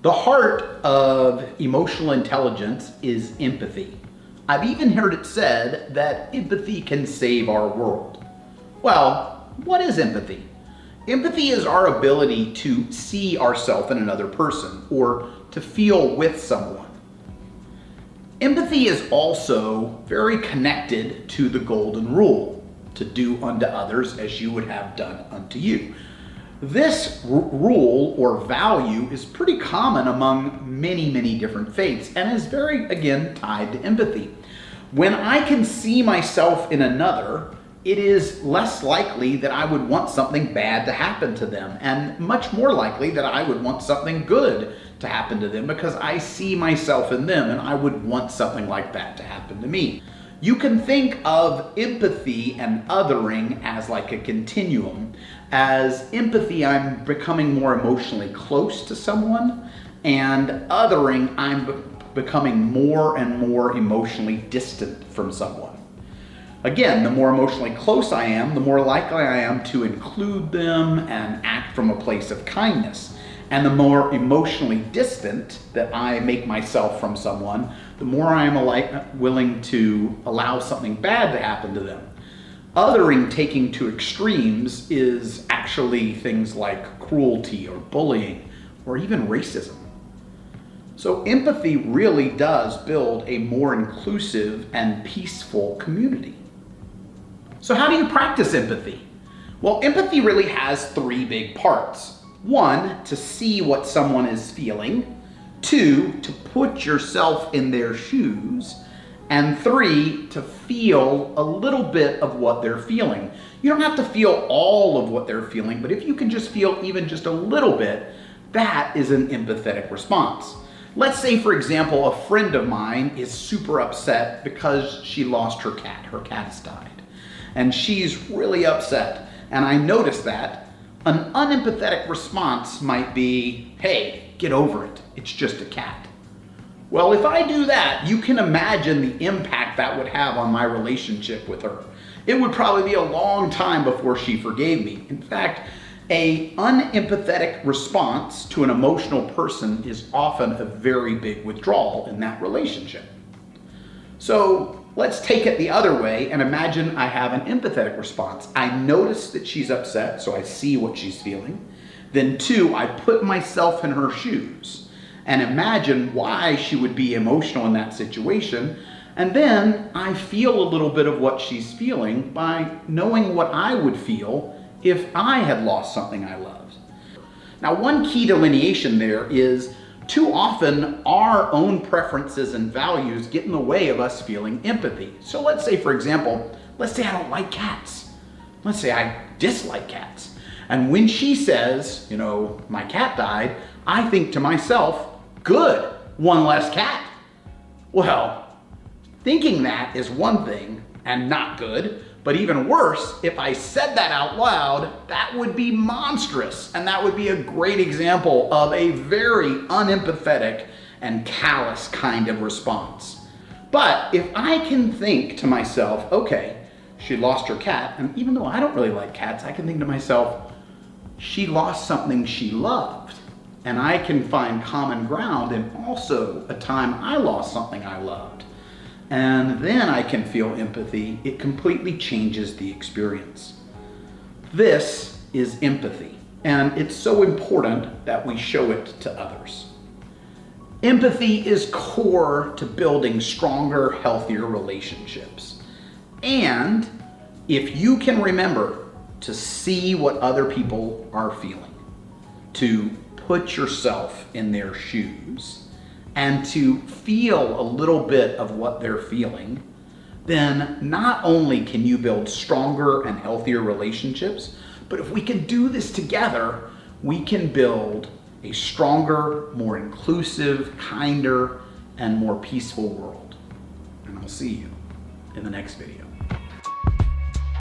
The heart of emotional intelligence is empathy. I've even heard it said that empathy can save our world. Well, what is empathy? Empathy is our ability to see ourselves in another person or to feel with someone. Empathy is also very connected to the golden rule, to do unto others as you would have done unto you. This rule or value is pretty common among many different faiths and is very, again, tied to empathy. When I can see myself in another, it is less likely that I would want something bad to happen to them, and much more likely that I would want something good to happen to them because I see myself in them and I would want something like that to happen to me. You can think of empathy and othering as like a continuum. As empathy, I'm becoming more emotionally close to someone, and othering, I'm becoming more and more emotionally distant from someone. Again, the more emotionally close I am, the more likely I am to include them and act from a place of kindness. And the more emotionally distant that I make myself from someone, the more I am willing to allow something bad to happen to them. Othering taking to extremes is actually things like cruelty or bullying or even racism. So empathy really does build a more inclusive and peaceful community. So how do you practice empathy? Well, empathy really has three big parts. One, to see what someone is feeling. Two, to put yourself in their shoes. And three, to feel a little bit of what they're feeling. You don't have to feel all of what they're feeling, but if you can just feel even just a little bit, that is an empathetic response. Let's say, for example, a friend of mine is super upset because she lost her cat. Her cat has died. And she's really upset. And I noticed that. An unempathetic response might be, hey, get over it. It's just a cat. Well, if I do that, you can imagine the impact that would have on my relationship with her. It would probably be a long time before she forgave me. In fact, an unempathetic response to an emotional person is often a very big withdrawal in that relationship. So let's take it the other way and imagine I have an empathetic response. I notice that she's upset, so I see what she's feeling. Then two, I put myself in her shoes and imagine why she would be emotional in that situation. And then I feel a little bit of what she's feeling by knowing what I would feel if I had lost something I loved. Now, one key delineation there is too often our own preferences and values get in the way of us feeling empathy. So let's say, for example, let's say I don't like cats. Let's say I dislike cats. And when she says, my cat died, I think to myself, good, one less cat. Well, thinking that is one thing and not good, but even worse, if I said that out loud, that would be monstrous. And that would be a great example of a very unempathetic and callous kind of response. But if I can think to myself, okay, she lost her cat, and even though I don't really like cats, I can think to myself, she lost something she loved. And I can find common ground in also a time I lost something I loved. And then I can feel empathy. It completely changes the experience. This is empathy, and it's so important that we show it to others. Empathy is core to building stronger, healthier relationships. And if you can remember to see what other people are feeling, to put yourself in their shoes, and to feel a little bit of what they're feeling, then not only can you build stronger and healthier relationships, but if we can do this together, we can build a stronger, more inclusive, kinder, and more peaceful world. And I'll see you in the next video.